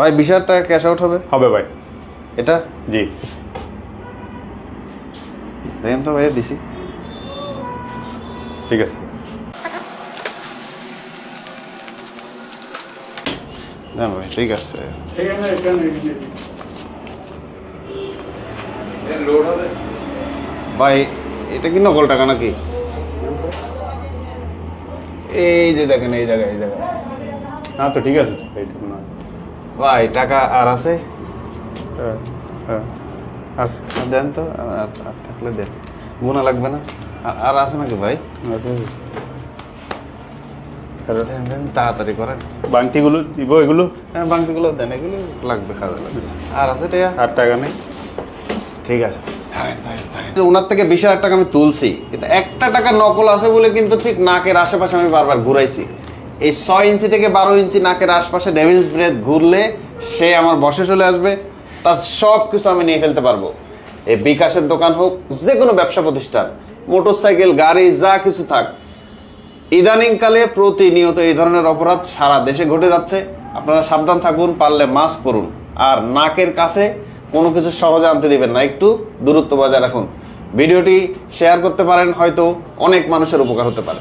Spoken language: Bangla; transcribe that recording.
ভাই 20,000 টাকা ক্যাশ আউট হবে? হবে ভাই। এটা জি দেখেন তো ভাইয়া দিছি। ঠিক আছে। না ভাই ঠিক আছে। ভাই এটা কি নকল টাকা নাকি? এই যে দেখেন এই জায়গায় না তো ঠিক আছে না। ভাই টাকা আর আছে? হ্যাঁ হ্যাঁ আছে। দেন তো আর থাকলে দেন, গুণা লাগবে না। আর আছে নাকি ভাই? আছে। দেন দেন তাড়াতাড়ি করেন। বাংটিগুলো দিব এগুলো? হ্যাঁ বাংটিগুলো দেন, এগুলো লাগবে, কাজে লাগবে। আর আছে টাকা? আর টাকা নেই। ঠিক আছে ওনার থেকে 20,000 টাকা আমি তুলছি, কিন্তু একটা টাকা নকল আছে বলে কিন্তু ঠিক নাকের আশেপাশে আমি বারবার ঘুরাইছি। এই 6 ইঞ্চি থেকে 12 ইঞ্চি নাকের আশপাশে ডেভিলস ব্রেথ ঘুরলে সে আমার বসে চলে আসবে, তার সব কিছু আমি নিয়ে ফেলতে পারবো। এই বিকাশের দোকান হোক, যে কোনো ব্যবসা প্রতিষ্ঠান, মোটরসাইকেল, গাড়ি, যা কিছু থাক, ইদানিংকালে প্রতিনিয়ত এই ধরনের অপরাধ সারা দেশে ঘটে যাচ্ছে। আপনারা সাবধান থাকুন, পারলে মাস্ক পরুন, আর নাকের কাছে কোনো কিছু সহজে আনতে দিবেন না, একটু দূরত্ব বজায় রাখুন। ভিডিওটি শেয়ার করতে পারেন, হয়তো অনেক মানুষের উপকার হতে পারে।